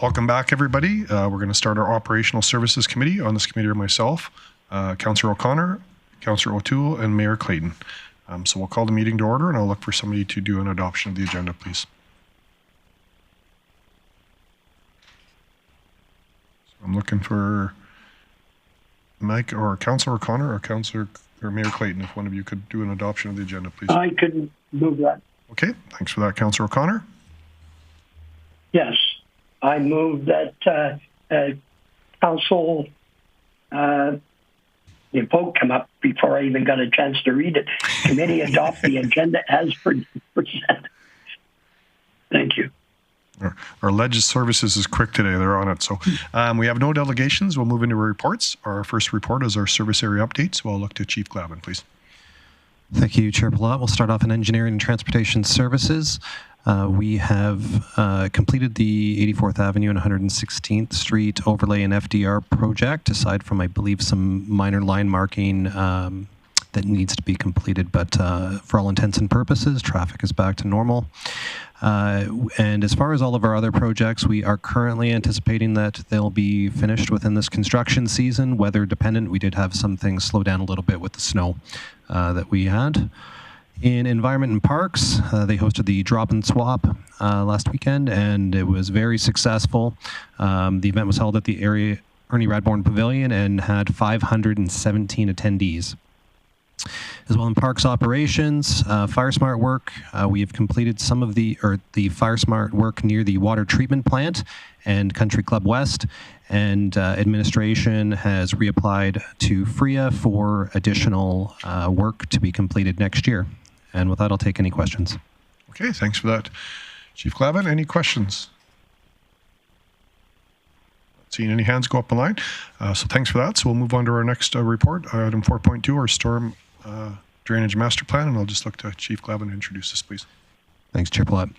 Welcome back, everybody. We're going to start our Operational Services Committee. On this committee are myself, Councillor O'Connor, Councillor O'Toole, and Mayor Clayton. So we'll call the meeting to order, and I'll look for somebody to do an adoption of the agenda, please. So I'm looking for Mike or Councillor O'Connor or Councillor or Mayor Clayton, if one of you could do an adoption of the agenda, please. I could move that. Okay, thanks for that, Councillor O'Connor. Yes, I move that Council, the vote come up before I even got a chance to read it. Committee adopt the agenda as presented. Thank you. Our Legis Services is quick today. They're on it. So we have no delegations. We'll move into our reports. Our first report is our service area updates. So I'll look to Chief Glavin, please. Thank you, Chair Palat. We'll start off in engineering and transportation services. We have completed the 84th Avenue and 116th Street overlay and FDR project, aside from, I believe, some minor line marking that needs to be completed. But for all intents and purposes, traffic is back to normal. And as far as all of our other projects, we are currently anticipating that they'll be finished within this construction season, weather dependent. We did have some things slow down a little bit with the snow that we had. In Environment and Parks, they hosted the Drop and Swap last weekend, and it was very successful. The event was held at the Ernie Radbourne Pavilion and had 517 attendees. As well in Parks Operations, Fire Smart work, we have completed some of the Fire Smart work near the water treatment plant and Country Club West, and administration has reapplied to FRIA for additional work to be completed next year. And with that, I'll take any questions. Okay, thanks for that. Chief Glavin, any questions? Not seeing any hands go up the line. So thanks for that. So we'll move on to our next report, item 4.2, our storm drainage master plan, and I'll just look to Chief Glavin to introduce this, please. Thanks, Chair Palat.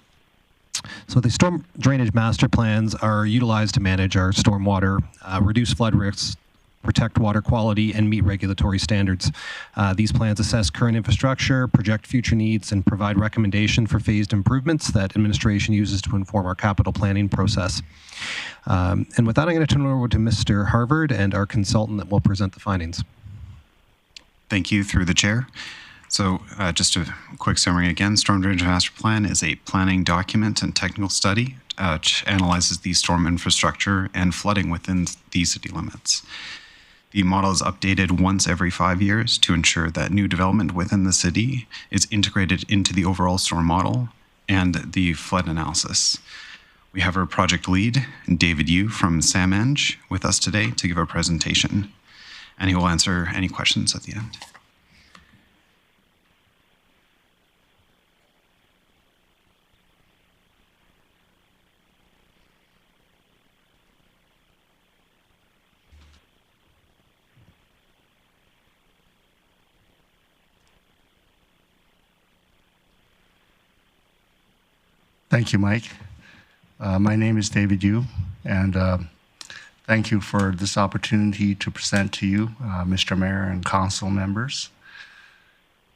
So the storm drainage master plans are utilized to manage our stormwater, reduce flood risks, protect water quality, and meet regulatory standards. These plans assess current infrastructure, project future needs, and provide recommendation for phased improvements that administration uses to inform our capital planning process. And with that, I'm going to turn it over to Mr. Harvard and our consultant that will present the findings. Thank you, through the chair. So just a quick summary again, Storm Drainage Master Plan is a planning document and technical study which analyzes the storm infrastructure and flooding within the city limits. The model is updated once every 5 years to ensure that new development within the city is integrated into the overall storm model and the flood analysis. We have our project lead, David Yu from SAMENG, with us today to give our presentation, and he will answer any questions at the end. Thank you, Mike. My name is David Yu, and thank you for this opportunity to present to you, Mr. Mayor and council members.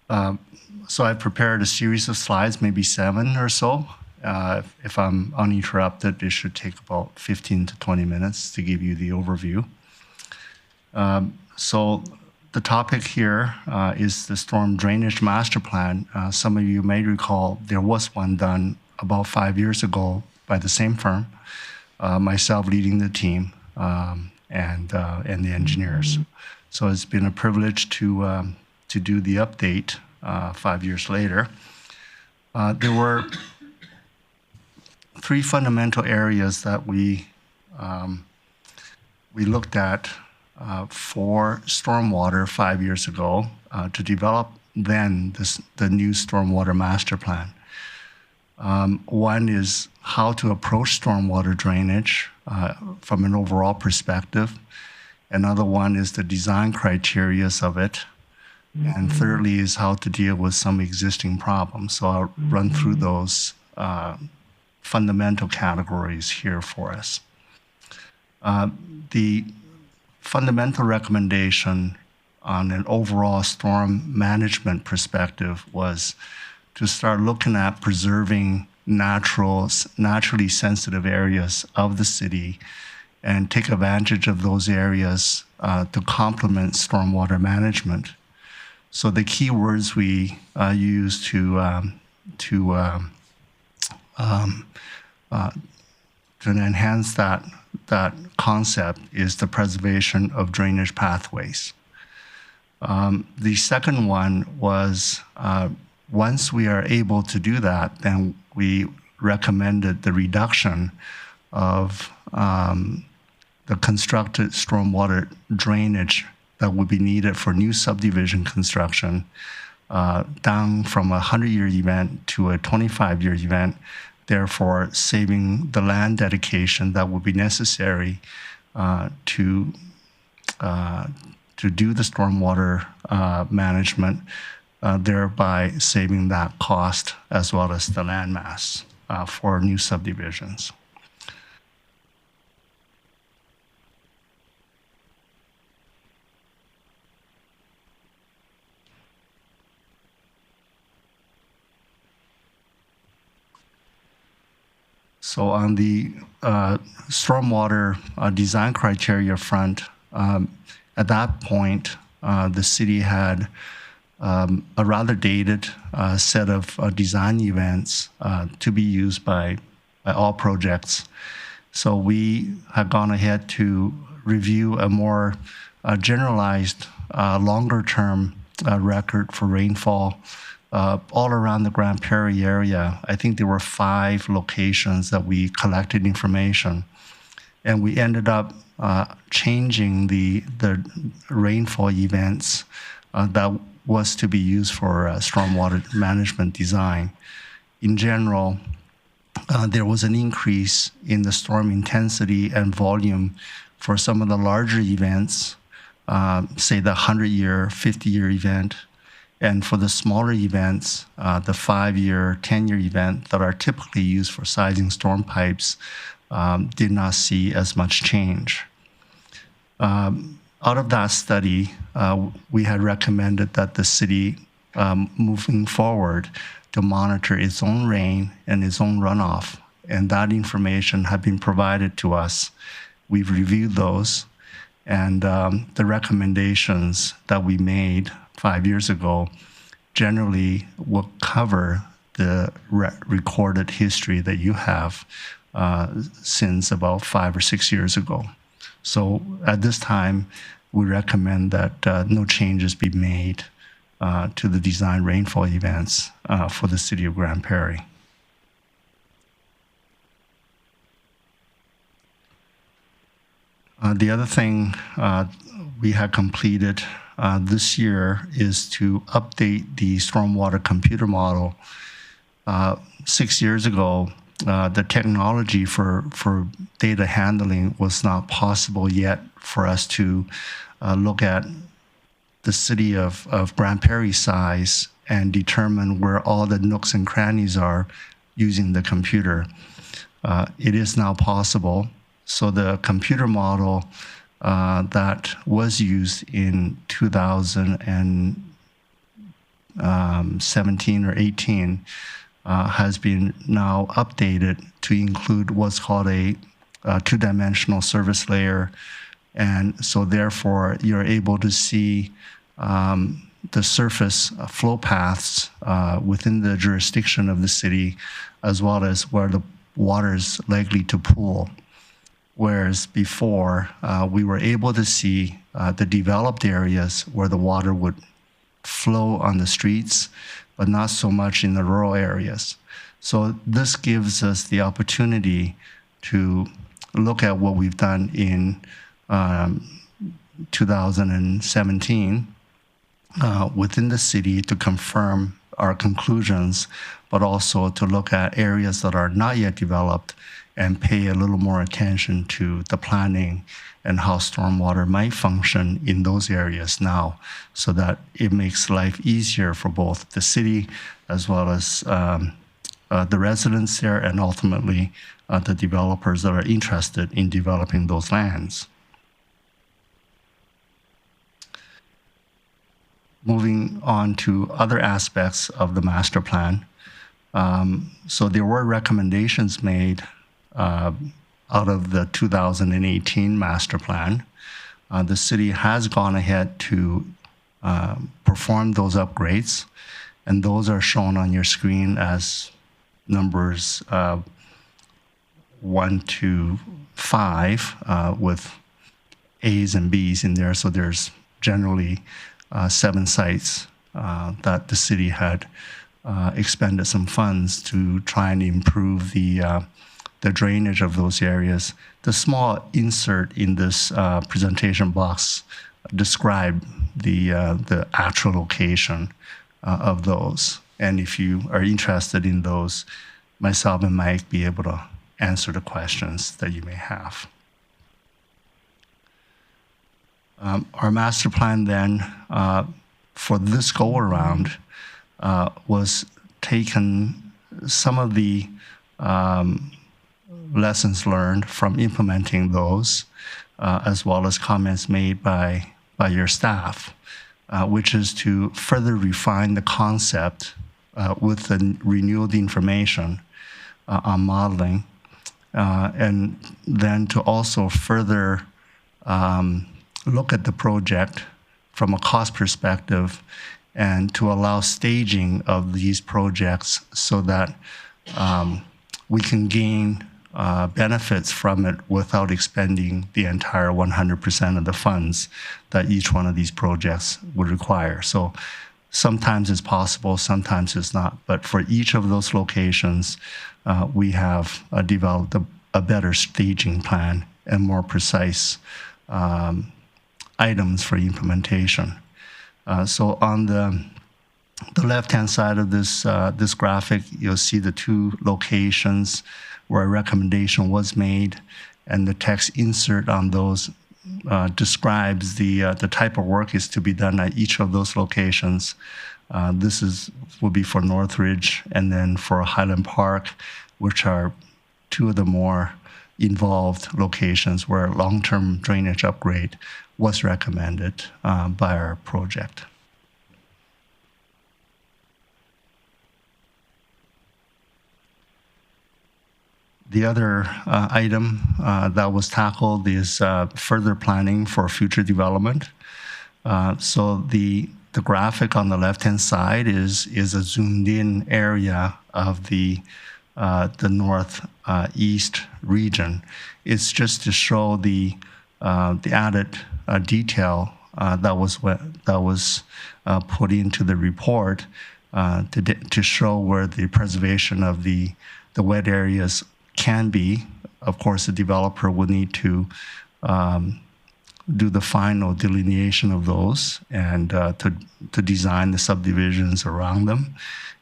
So I've prepared a series of slides, maybe 7 or so. If I'm uninterrupted, it should take about 15 to 20 minutes to give you the overview. So the topic here is the Storm Drainage Master Plan. Some of you may recall there was one done about 5 years ago by the same firm, myself leading the team and the engineers. So it's been a privilege to do the update 5 years later. There were 3 fundamental areas that we looked at for stormwater 5 years ago to develop then the new stormwater master plan. One is how to approach stormwater drainage from an overall perspective. Another one is the design criteria of it. And thirdly is how to deal with some existing problems. So I'll run through those fundamental categories here for us. The fundamental recommendation on an overall storm management perspective was to start looking at preserving naturally sensitive areas of the city and take advantage of those areas to complement stormwater management. So the key words we use to enhance that concept is the preservation of drainage pathways. The second one was once we are able to do that, then we recommended the reduction of the constructed stormwater drainage that would be needed for new subdivision construction down from a 100-year event to a 25-year event, therefore saving the land dedication that would be necessary to do the stormwater management, thereby saving that cost as well as the land mass for new subdivisions. So on the stormwater design criteria front, at that point, the city had a rather dated set of design events to be used by all projects. So we have gone ahead to review a more generalized, longer-term record for rainfall all around the Grande Prairie area. I think there were 5 locations that we collected information, and we ended up changing the rainfall events that was to be used for stormwater management design. In general, there was an increase in the storm intensity and volume for some of the larger events, say the 100-year, 50-year event, and for the smaller events, the 5-year, 10-year event that are typically used for sizing storm pipes did not see as much change. Out of that study, we had recommended that the city, moving forward, to monitor its own rain and its own runoff, and that information had been provided to us. We've reviewed those, and the recommendations that we made 5 years ago generally will cover the recorded history that you have since about 5 or 6 years ago. So at this time, we recommend that no changes be made to the design rainfall events for the city of Grande Prairie. The other thing we have completed this year is to update the stormwater computer model. 6 years ago, the technology for data handling was not possible yet for us to look at the city of Grande Prairie size and determine where all the nooks and crannies are using the computer. It is now possible. So the computer model that was used in 2017 or 18 has been now updated to include what's called a two-dimensional service layer. And so therefore, you're able to see the surface flow paths within the jurisdiction of the city, as well as where the water is likely to pool. Whereas before, we were able to see the developed areas where the water would flow on the streets, but not so much in the rural areas. So this gives us the opportunity to look at what we've done in 2017 within the city to confirm our conclusions, but also to look at areas that are not yet developed and pay a little more attention to the planning and how stormwater might function in those areas now, so that it makes life easier for both the city as well as the residents there, and ultimately the developers that are interested in developing those lands. Moving on to other aspects of the master plan, So there were recommendations made out of the 2018 master plan. The city has gone ahead to perform those upgrades, and those are shown on your screen as numbers 1 to 5 with A's and B's in there. So there's generally 7 sites that the city had expended some funds to try and improve the drainage of those areas. The small insert in this presentation box described the actual location of those. And if you are interested in those, myself and Mike be able to answer the questions that you may have. Our master plan then for this go around was taken some of the lessons learned from implementing those, as well as comments made by your staff, which is to further refine the concept with the renewed information on modeling, and then to also further look at the project from a cost perspective and to allow staging of these projects so that we can gain benefits from it without expending the entire 100% of the funds that each one of these projects would require. So sometimes it's possible, sometimes it's not. But for each of those locations, we have developed a better staging plan and more precise items for implementation. So on the left-hand side of this graphic, you'll see the 2 locations where a recommendation was made, and the text insert on those describes the type of work is to be done at each of those locations. This will be for Northridge and then for Highland Park, which are 2 of the more involved locations where long-term drainage upgrade was recommended by our project. The other item that was tackled is further planning for future development. So the graphic on the left-hand side is a zoomed-in area of the northeast region. It's just to show the added detail that was put into the report to show where the preservation of the wet areas can be. Of course, the developer would need to do the final delineation of those and to design the subdivisions around them,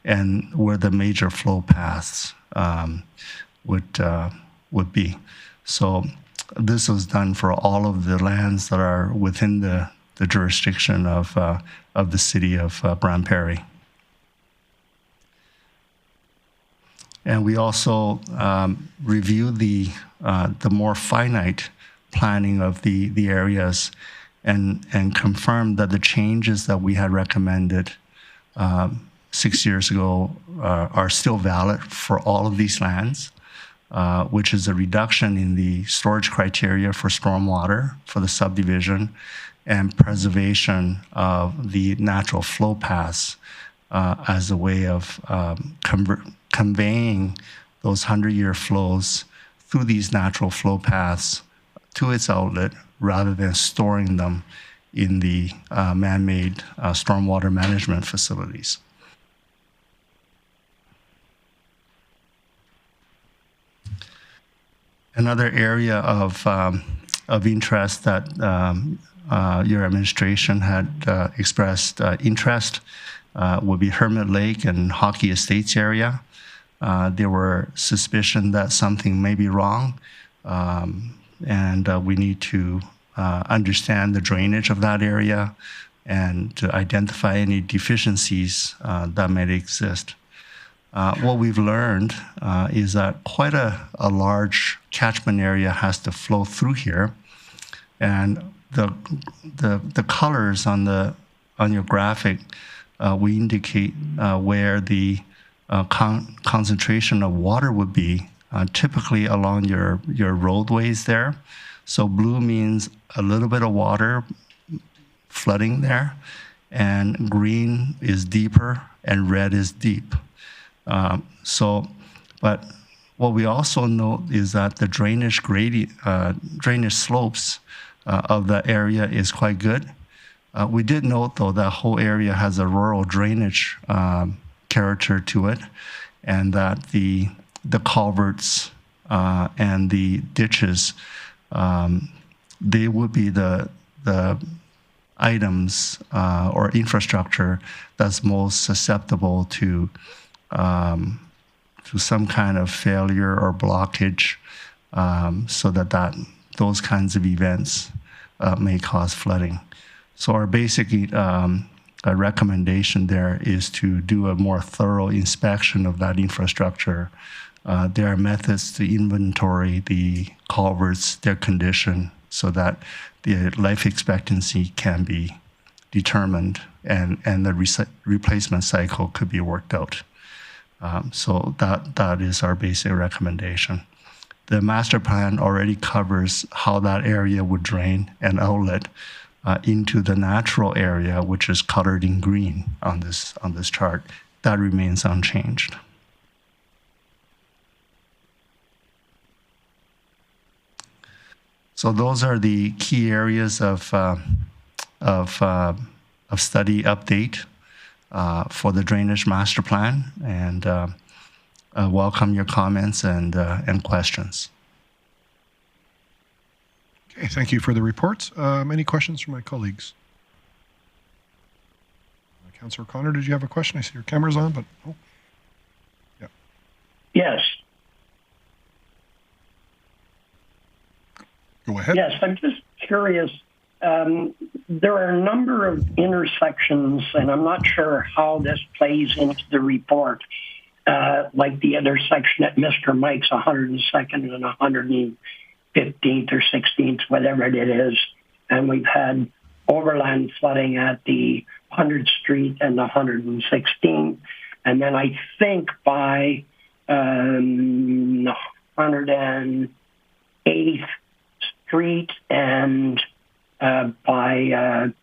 and where the major flow paths would be. So this was done for all of the lands that are within the jurisdiction of the city of Grande Prairie. And we also reviewed the more finite planning of the areas and confirmed that the changes that we had recommended 6 years ago are still valid for all of these lands, which is a reduction in the storage criteria for stormwater for the subdivision and preservation of the natural flow paths as a way of conveying those 100-year flows through these natural flow paths to its outlet rather than storing them in the man-made stormwater management facilities. Another area of interest that your administration had expressed interest would be Hermit Lake and Hockey Estates area. There were suspicion that something may be wrong, and we need to understand the drainage of that area and to identify any deficiencies that may exist. What we've learned is that quite a large catchment area has to flow through here, and the colors on your graphic we indicate where the concentration of water would be typically along your roadways there. So blue means a little bit of water flooding there, and green is deeper, and red is deep. But what we also note is that the drainage slopes of the area is quite good. We did note, though, that whole area has a rural drainage character to it, and that the culverts and the ditches, they would be the items or infrastructure that's most susceptible to some kind of failure or blockage, so that those kinds of events may cause flooding. So our basic recommendation there is to do a more thorough inspection of that infrastructure. There are methods to inventory the culverts, their condition, so that the life expectancy can be determined and the replacement cycle could be worked out. So that is our basic recommendation. The master plan already covers how that area would drain and outlet into the natural area, which is colored in green on this chart. That remains unchanged. So those are the key areas of study update for the drainage master plan, and welcome your comments and questions. Okay, thank you for the reports. Any questions from my colleagues? Councillor O'Connor, did you have a question? I see your camera's on, but oh, yeah. Yes. Go ahead. Yes, I'm just curious. There are a number of intersections, and I'm not sure how this plays into the report, like the intersection at Mr. Mike's 102nd and 115th or 16th, whatever it is. And we've had overland flooding at the 100th Street and the 116th. And then I think by 108th Street and by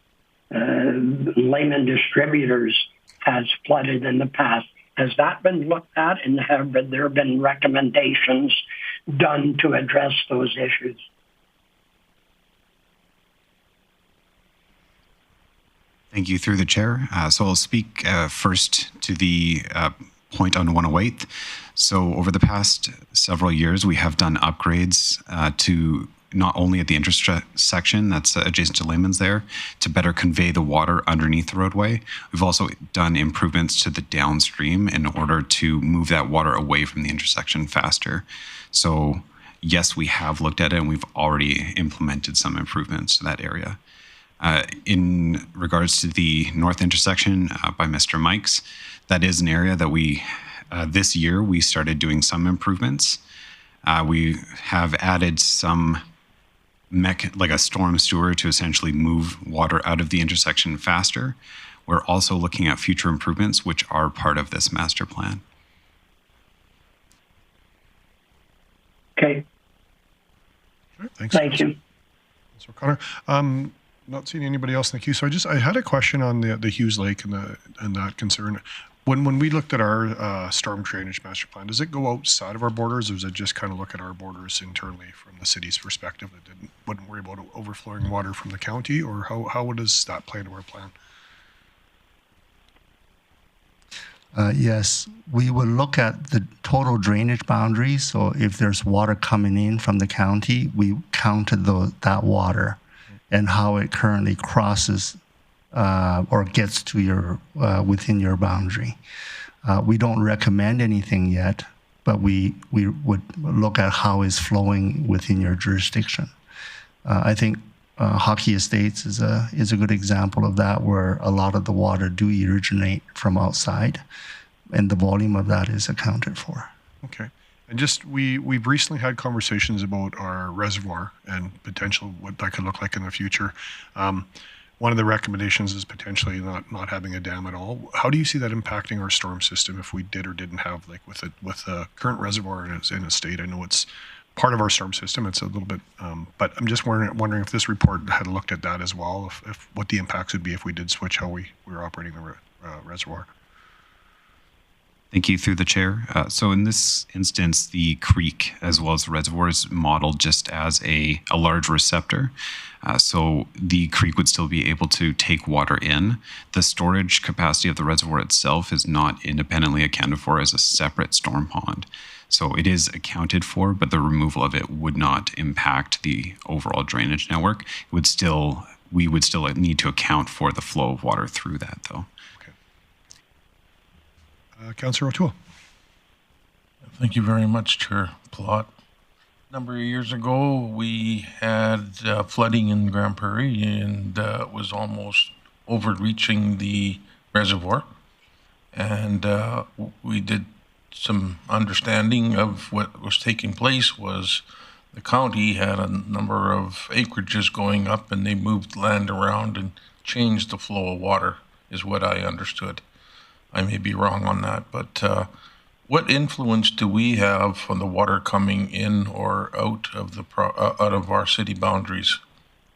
Layman Distributors has flooded in the past. Has that been looked at, and have there been recommendations done to address those issues? Thank you, through the chair. So I'll speak first to the point on 108th. So over the past several years, we have done upgrades to not only at the intersection that's adjacent to Layman's there, to better convey the water underneath the roadway. We've also done improvements to the downstream in order to move that water away from the intersection faster. So yes, we have looked at it, and we've already implemented some improvements to that area. In regards to the north intersection by Mr. Mike's, that is an area that we, this year, we started doing some improvements. We have added some like a storm sewer to essentially move water out of the intersection faster. We're also looking at future improvements, which are part of this master plan. Okay. Sure, thanks. Thank you. Mr. O'Connor. Not seeing anybody else in the queue, so I had a question on the Hughes Lake and that concern. When we looked at our storm drainage master plan, does it go outside of our borders, or does it just kind of look at our borders internally from the city's perspective? It wouldn't worry about overflowing water from the county, or how does that play into our plan? Yes, we will look at the total drainage boundaries. So if there's water coming in from the county, we counted that water and how it currently crosses or gets to your within your boundary. We don't recommend anything yet, but we would look at how it's flowing within your jurisdiction. I think Hockey Estates is a good example of that, where a lot of the water do originate from outside, and the volume of that is accounted for. Okay. And just we've recently had conversations about our reservoir and potential what that could look like in the future. one of the recommendations is potentially not having a dam at all. How do you see that impacting our storm system if we did or didn't have, like with the current reservoir in a state? I know it's part of our storm system. It's a little bit, but I'm just wondering if this report had looked at that as well, if what the impacts would be if we did switch how we were operating the reservoir. Thank you, through the chair. So in this instance, the creek as well as the reservoir is modeled just as a large receptor. So the creek would still be able to take water in. The storage capacity of the reservoir itself is not independently accounted for as a separate storm pond. So it is accounted for, but the removal of it would not impact the overall drainage network. We would still need to account for the flow of water through that, though. Councillor O'Toole. Thank you very much, Chair Plot. A number of years ago, we had flooding in Grande Prairie, and it was almost overreaching the reservoir. And we did some understanding of what was taking place. Was the county had a number of acreages going up, and they moved land around and changed the flow of water, is what I understood. I may be wrong on that, but what influence do we have on the water coming in or out of our city boundaries?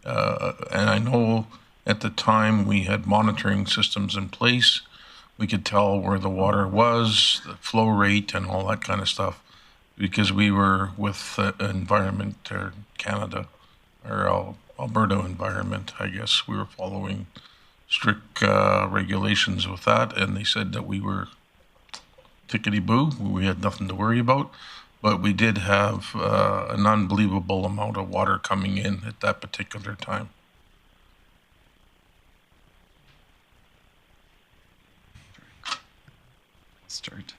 And I know at the time we had monitoring systems in place. We could tell where the water was, the flow rate, and all that kind of stuff, because we were with Environment or Canada or Alberta Environment. I guess we were following strict regulations with that, and they said that we were tickety-boo. We had nothing to worry about, but we did have an unbelievable amount of water coming in at that particular time. Start.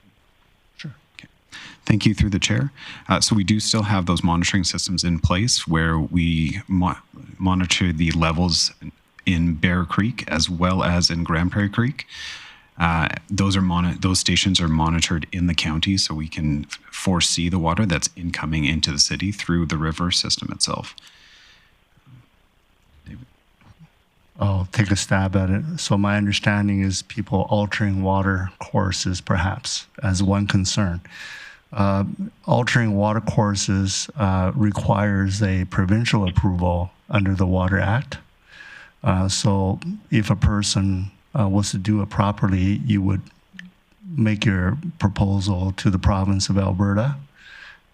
Sure. Okay. Thank you, through the chair. So we do still have those monitoring systems in place where we monitor the levels in Bear Creek as well as in Grande Prairie Creek. Those stations are monitored in the county, so we can foresee the water that's incoming into the city through the river system itself. David? I'll take a stab at it. So my understanding is people altering water courses, perhaps, as one concern. Altering water courses requires a provincial approval under the Water Act. So if a person was to do it properly, you would make your proposal to the province of Alberta,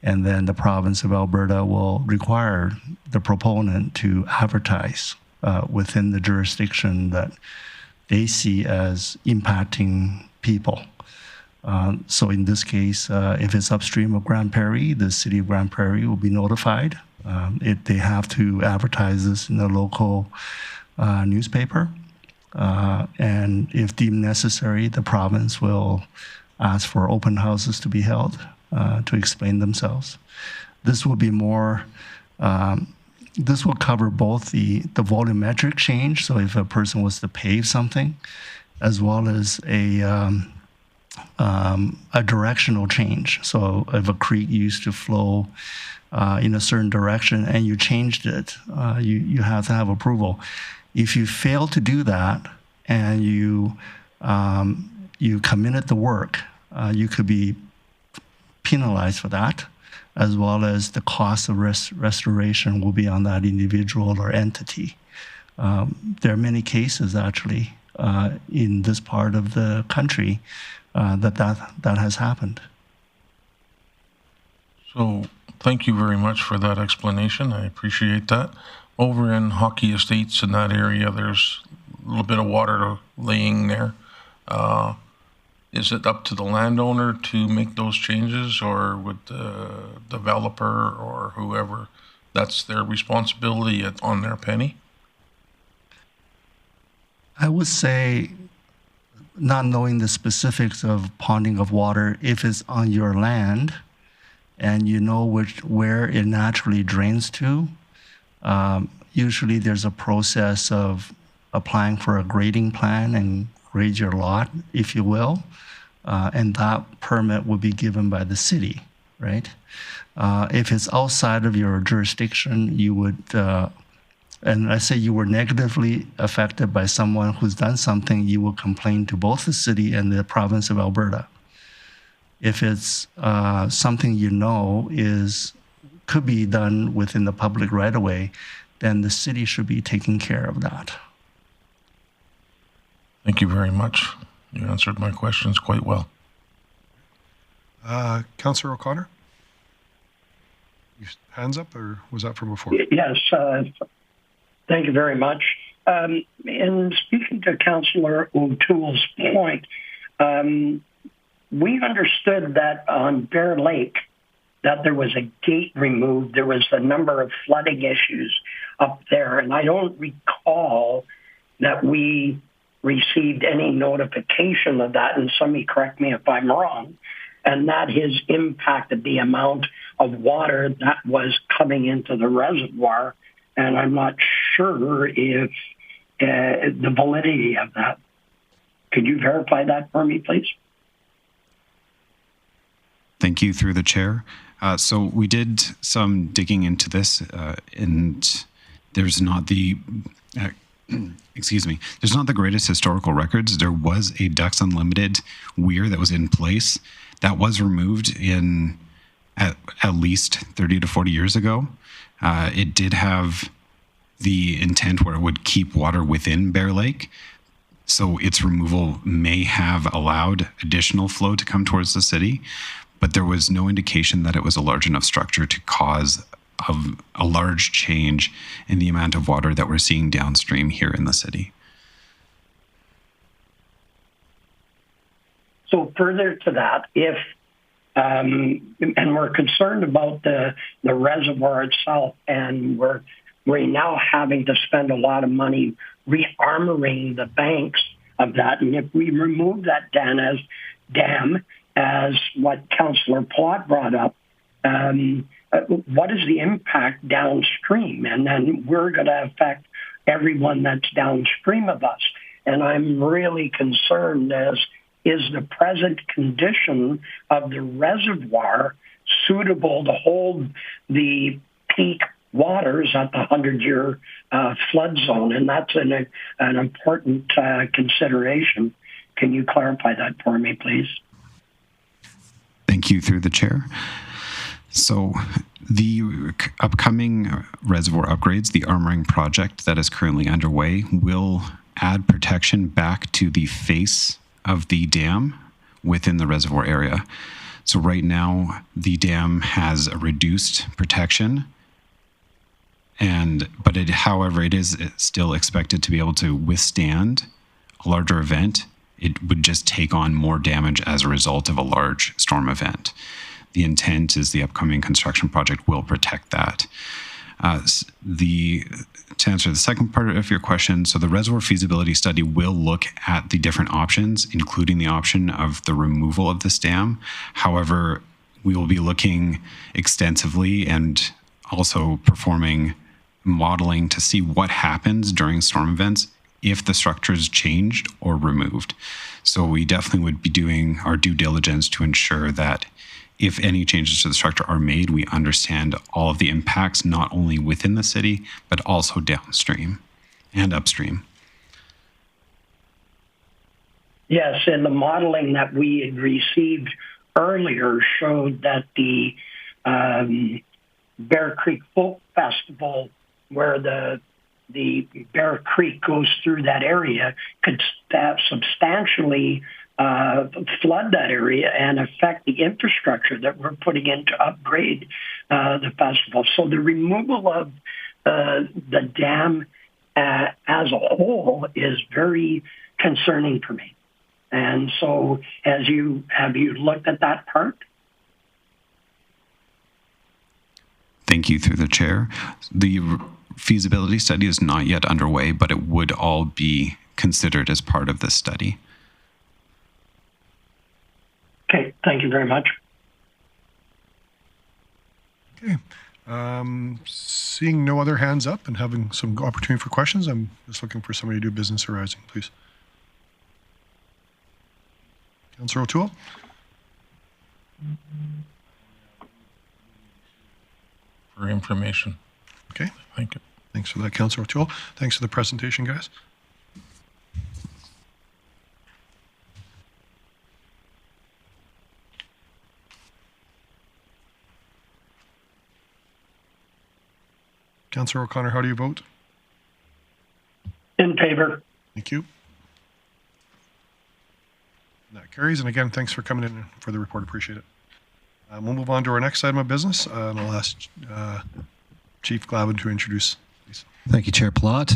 and then the province of Alberta will require the proponent to advertise within the jurisdiction that they see as impacting people. So in this case, if it's upstream of Grande Prairie, the city of Grande Prairie will be notified. They have to advertise this in the local newspaper, and if deemed necessary, the province will ask for open houses to be held to explain themselves. This will be more. This will cover both the volumetric change. So if a person was to pave something, as well as a directional change. So if a creek used to flow in a certain direction and you changed it, you have to have approval. If you fail to do that and you committed the work, you could be penalized for that, as well as the cost of restoration will be on that individual or entity. There are many cases actually in this part of the country that has happened. So thank you very much for that explanation. I appreciate that. Over in Hockey Estates in that area, there's a little bit of water laying there. Is it up to the landowner to make those changes, or would the developer or whoever, that's their responsibility on their penny? I would say, not knowing the specifics of ponding of water, if it's on your land and you know where it naturally drains to, usually there's a process of applying for a grading plan and grade your lot, if you will, and that permit will be given by the city, right? If it's outside of your jurisdiction, you would and let's say you were negatively affected by someone who's done something, you will complain to both the city and the province of Alberta. If it's something you know could be done within the public right of way, then the city should be taking care of that. Thank you very much. You answered my questions quite well. Councillor O'Connor? Hands up, or was that from before? Yes, thank you very much. In speaking to Councillor O'Toole's point, we understood that on Bear Lake, that there was a gate removed. There was a number of flooding issues up there, and I don't recall that we received any notification of that, and somebody correct me if I'm wrong, and that has impacted the amount of water that was coming into the reservoir, and I'm not sure if the validity of that. Could you verify that for me, please? Thank you, through the chair. So we did some digging into this, and there's not the there's not the greatest historical records. There was a Ducks Unlimited weir that was in place that was removed in at least 30 to 40 years ago. It did have the intent where it would keep water within Bear Lake. So its removal may have allowed additional flow to come towards the city, but there was no indication that it was a large enough structure to cause a large change in the amount of water that we're seeing downstream here in the city. So further to that, if and we're concerned about the reservoir itself, and we're now having to spend a lot of money re-armoring the banks of that, and if we remove that dam as what Councillor Plott brought up, what is the impact downstream? And then we're going to affect everyone that's downstream of us. And I'm really concerned as is the present condition of the reservoir suitable to hold the peak waters at the 100-year flood zone? And that's an important consideration. Can you clarify that for me, please? Thank you, through the chair. So the upcoming reservoir upgrades, the armoring project that is currently underway, will add protection back to the face of the dam within the reservoir area. So right now, the dam has a reduced protection, but however, it is still expected to be able to withstand a larger event. It would just take on more damage as a result of a large storm event. The intent is the upcoming construction project will protect that. To answer the second part of your question, so the reservoir feasibility study will look at the different options, including the option of the removal of this dam. However, we will be looking extensively and also performing modeling to see what happens during storm events if the structure is changed or removed. So we definitely would be doing our due diligence to ensure that if any changes to the structure are made, we understand all of the impacts, not only within the city, but also downstream and upstream. Yes, and the modeling that we had received earlier showed that the Bear Creek Folk Festival, where the Bear Creek goes through that area, could substantially flood that area and affect the infrastructure that we're putting in to upgrade the festival. So the removal of the dam as a whole is very concerning for me. And so have you looked at that part? Thank you, through the chair. The feasibility study is not yet underway, but it would all be considered as part of this study. Okay, thank you very much. Okay. Seeing no other hands up and having some opportunity for questions, I'm just looking for somebody to do business arising, please. Councillor O'Toole? For information. Okay. Thank you. Thanks for that, Councillor O'Toole. Thanks for the presentation, guys. Councillor O'Connor, how do you vote? In favor. Thank you. That carries. And again, thanks for coming in for the report. Appreciate it. We'll move on to our next item of business. And I'll ask Chief Glavin to introduce, please. Thank you, Chair Plot.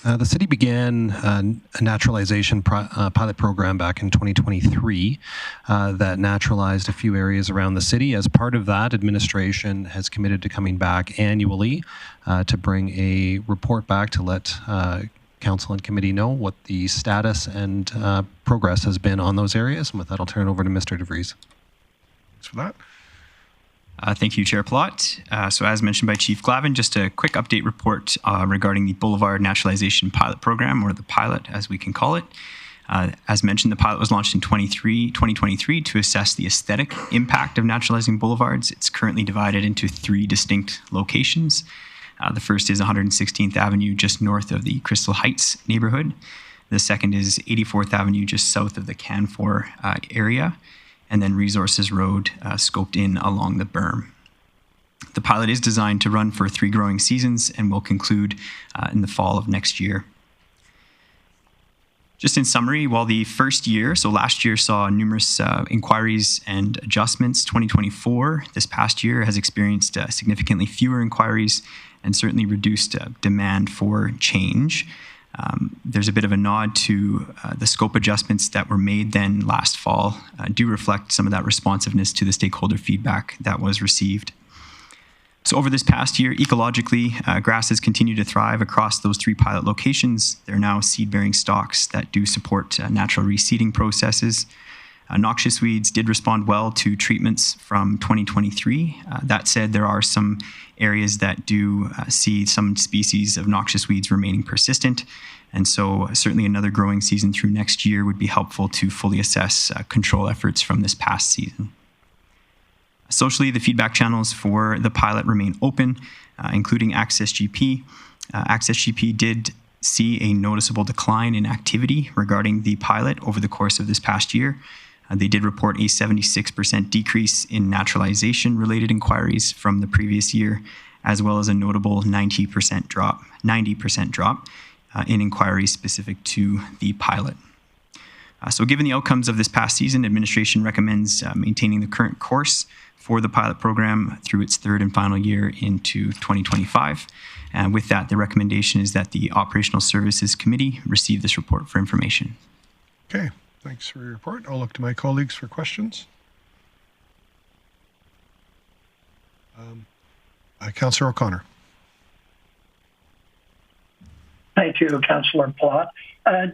The city began a naturalization pilot program back in 2023 that naturalized a few areas around the city. As part of that, administration has committed to coming back annually to bring a report back to let council and committee know what the status and progress has been on those areas. And with that, I'll turn it over to Mr. DeVries. Thanks for that. Thank you, Chair Plot. So as mentioned by Chief Glavin, just a quick update report regarding the Boulevard Naturalization Pilot Program, or the pilot as we can call it. As mentioned, the pilot was launched in 2023 to assess the aesthetic impact of naturalizing boulevards. It's currently divided into 3 distinct locations. The first is 116th Avenue, just north of the Crystal Heights neighborhood. The second is 84th Avenue, just south of the Canfor area. And then Resources Road, scoped in along the berm. The pilot is designed to run for 3 growing seasons and will conclude in the fall of next year. Just in summary, while the first year, so last year, saw numerous inquiries and adjustments, 2024, this past year, has experienced significantly fewer inquiries and certainly reduced demand for change. There's a bit of a nod to the scope adjustments that were made then last fall do reflect some of that responsiveness to the stakeholder feedback that was received. So over this past year, ecologically, grasses continue to thrive across those 3 pilot locations. They're now seed-bearing stalks that do support natural reseeding processes. Noxious weeds did respond well to treatments from 2023. That said, there are some areas that do see some species of noxious weeds remaining persistent. And so certainly another growing season through next year would be helpful to fully assess control efforts from this past season. Socially, the feedback channels for the pilot remain open, including Access GP. Access GP did see a noticeable decline in activity regarding the pilot over the course of this past year. They did report a 76% decrease in naturalization-related inquiries from the previous year, as well as a notable 90% drop in inquiries specific to the pilot. So given the outcomes of this past season, administration recommends maintaining the current course for the pilot program through its 3rd and final year into 2025. And with that, the recommendation is that the Operational Services Committee receive this report for information. Okay. Thanks for your report. I'll look to my colleagues for questions. Councillor O'Connor. Thank you, Councillor Plot.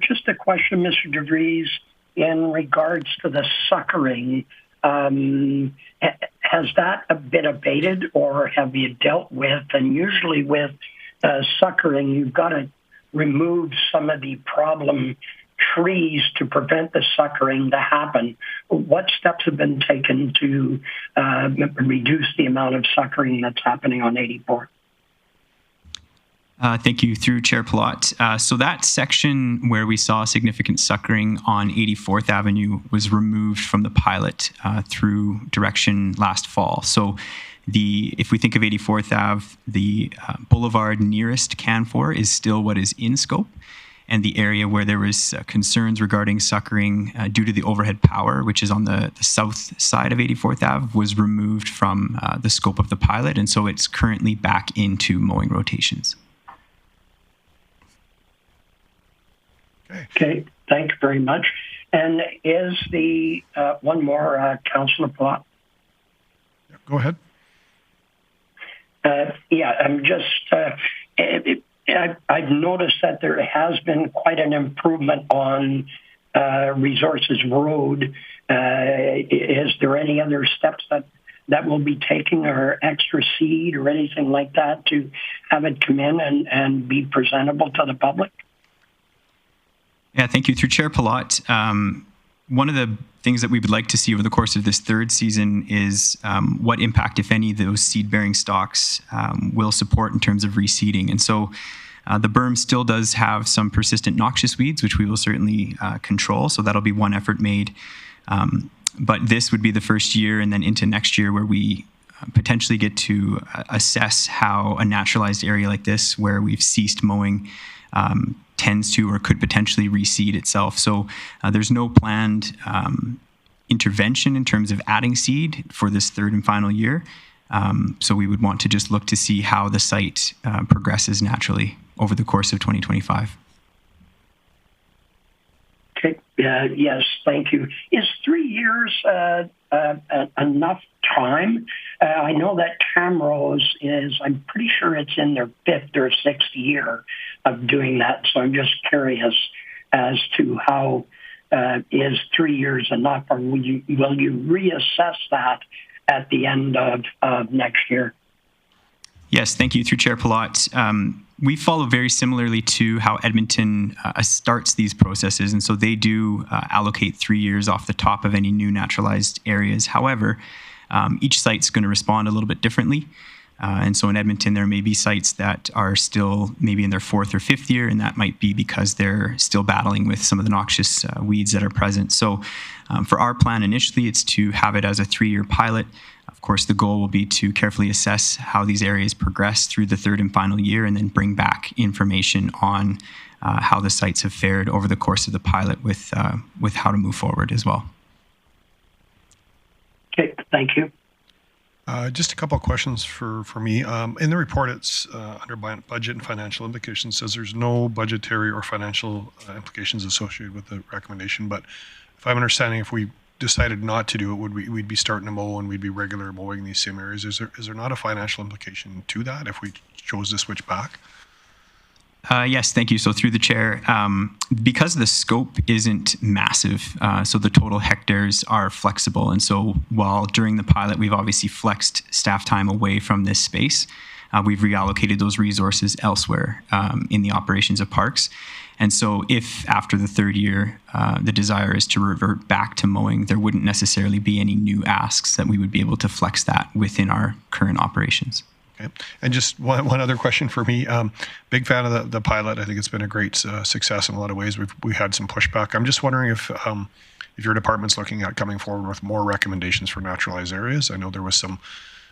Just a question, Mr. DeVries, in regards to the suckering. Has that been abated, or have you dealt with, and usually with suckering, you've got to remove some of the problem trees to prevent the suckering to happen. What steps have been taken to reduce the amount of suckering that's happening on 84? Thank you, through Chair Plot. So that section where we saw significant suckering on 84th Avenue was removed from the pilot through direction last fall. So if we think of 84th Ave, the boulevard nearest Canfor is still what is in scope. And the area where there was concerns regarding suckering due to the overhead power, which is on the south side of 84th Ave, was removed from the scope of the pilot. And so it's currently back into mowing rotations. Okay, thank you very much. And is the one more, Councillor Plot? Go ahead. I'm just, I've noticed that there has been quite an improvement on Resources Road. Is there any other steps that will be taking, or extra seed or anything like that, to have it come in and be presentable to the public? Yeah, thank you, through Chair Palat. one of the things that we would like to see over the course of this third season is what impact, if any, those seed-bearing stocks will support in terms of reseeding. And so the berm still does have some persistent noxious weeds, which we will certainly control. So that'll be one effort made. But this would be the first year and then into next year where we potentially get to assess how a naturalized area like this, where we've ceased mowing, tends to or could potentially reseed itself. So there's no planned intervention in terms of adding seed for this third and final year. So we would want to just look to see how the site progresses naturally over the course of 2025. Okay. Yes, thank you. Is 3 years enough time? I know that Camrose is, I'm pretty sure it's in their 5th or 6th year of doing that. So I'm just curious as to how is 3 years enough, or will you reassess that at the end of next year? Yes, thank you. Through Chair Palat. We follow very similarly to how Edmonton starts these processes, and so they do allocate 3 years off the top of any new naturalized areas. However, each site's going to respond a little bit differently. And so in Edmonton, there may be sites that are still maybe in their 4th or 5th year, and that might be because they're still battling with some of the noxious weeds that are present. So for our plan initially, it's to have it as a 3-year pilot. Of course, the goal will be to carefully assess how these areas progress through the 3rd and final year, and then bring back information on how the sites have fared over the course of the pilot with how to move forward as well. Okay, thank you. Just a couple of questions for me. In the report, it's under budget and financial implications, says there's no budgetary or financial implications associated with the recommendation. But if I'm understanding, if we decided not to do it, we'd be starting to mow and we'd be regular mowing these same areas. Is there not a financial implication to that if we chose to switch back? Yes, thank you. So through the chair, because the scope isn't massive, so the total hectares are flexible. And so while during the pilot, we've obviously flexed staff time away from this space, we've reallocated those resources elsewhere in the operations of parks. And so if after the 3rd year, the desire is to revert back to mowing, there wouldn't necessarily be any new asks that we would be able to flex that within our current operations. Okay. And just one other question for me. Big fan of the pilot. I think it's been a great success in a lot of ways. We had some pushback. I'm just wondering if your department's looking at coming forward with more recommendations for naturalized areas. I know there was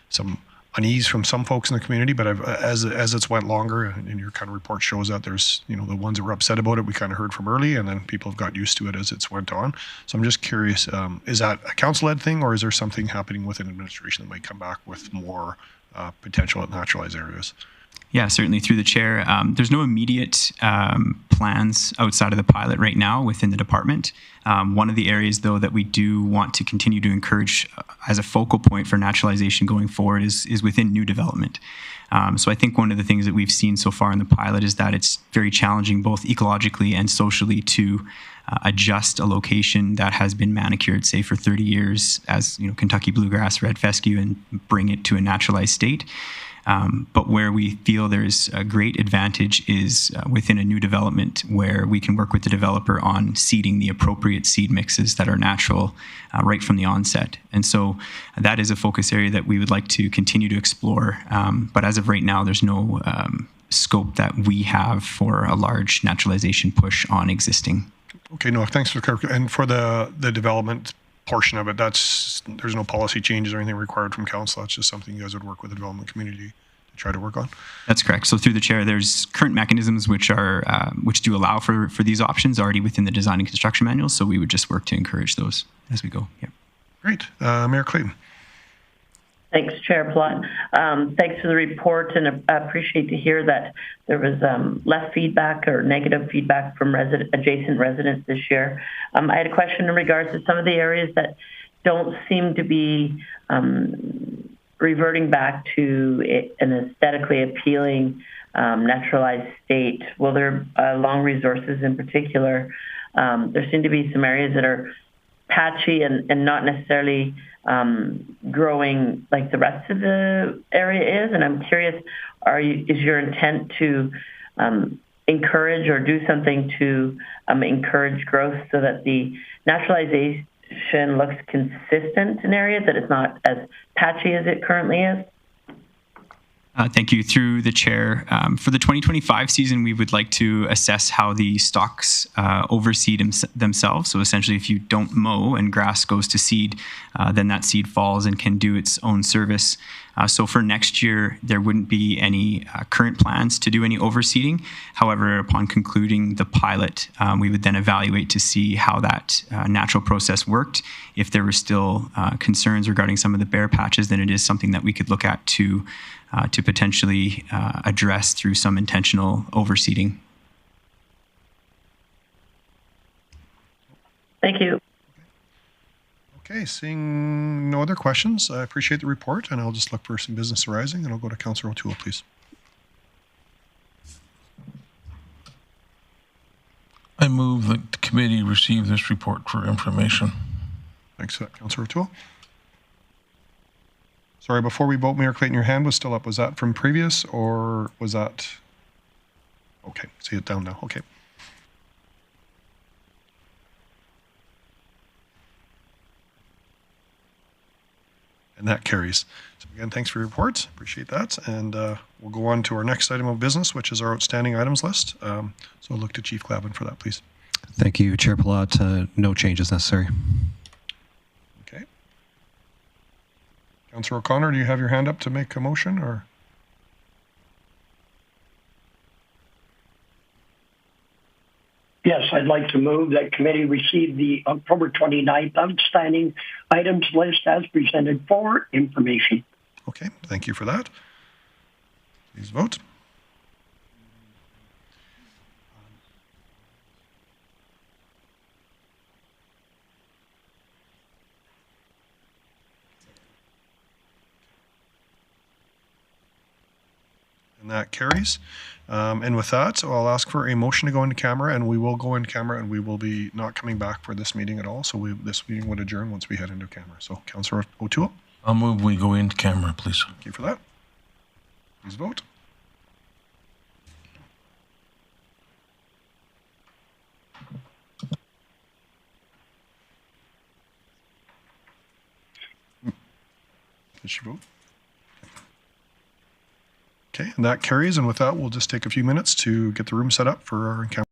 some unease from some folks in the community, but as it's went longer, and your kind of report shows that there's, the ones that were upset about it, we kind of heard from early, and then people have got used to it as it's went on. So I'm just curious, is that a council-led thing, or is there something happening within administration that might come back with more potential at naturalized areas? Yeah, certainly through the chair. There's no immediate plans outside of the pilot right now within the department. One of the areas, though, that we do want to continue to encourage as a focal point for naturalization going forward is within new development. So I think one of the things that we've seen so far in the pilot is that it's very challenging both ecologically and socially to adjust a location that has been manicured, say, for 30 years as Kentucky bluegrass, red fescue, and bring it to a naturalized state. But where we feel there's a great advantage is within a new development where we can work with the developer on seeding the appropriate seed mixes that are natural right from the onset. And so that is a focus area that we would like to continue to explore. But as of right now, there's no scope that we have for a large naturalization push on existing. Okay, no, thanks for the and for the development portion of it, there's no policy changes or anything required from council. That's just something you guys would work with the development community to try to work on. That's correct. So through the chair, there's current mechanisms which do allow for these options already within the design and construction manual. So we would just work to encourage those as we go. Yeah. Great, Mayor Clayton. Thanks, Chair Plott. Thanks for the report, and I appreciate to hear that there was less feedback or negative feedback from adjacent residents this year. I had a question in regards to some of the areas that don't seem to be reverting back to an aesthetically appealing naturalized state. Well, there along resources in particular, there seem to be some areas that are patchy and not necessarily growing like the rest of the area is. And I'm curious, is your intent to encourage or do something to encourage growth so that the naturalization looks consistent in areas, that it's not as patchy as it currently is? Thank you. Through the chair, for the 2025 season, we would like to assess how the stocks overseed themselves. So essentially, if you don't mow and grass goes to seed, then that seed falls and can do its own service. So for next year, there wouldn't be any current plans to do any overseeding. However, upon concluding the pilot, we would then evaluate to see how that natural process worked. If there were still concerns regarding some of the bare patches, then it is something that we could look at to potentially address through some intentional overseeding. Thank you. Okay, seeing no other questions, I appreciate the report, and I'll just look for some business arising, and I'll go to Councillor O'Toole, please. I move that the committee receive this report for information. Thanks for that, Councillor O'Toole. Sorry, before we vote, Mayor Clayton, your hand was still up. Was that from previous, or was that? Okay, see it down now. Okay. And that carries. So again, thanks for your report. Appreciate that. And we'll go on to our next item of business, which is our outstanding items list. So I'll look to Chief Glavin for that, please. Thank you, Chair Palat. No changes necessary. Okay. Councillor O'Connor, do you have your hand up to make a motion, or? Yes, I'd like to move that committee receive the October 29th outstanding items list as presented for information. Okay, thank you for that. Please vote. And that carries. And with that, I'll ask for a motion to go into camera, and we will go into camera, and we will be not coming back for this meeting at all. So this meeting would adjourn once we head into camera. So Councillor O'Toole. I'll move we go into camera, please. Thank you for that. Please vote. Did she vote? Okay, and that carries. And with that, we'll just take a few minutes to get the room set up for our encounter.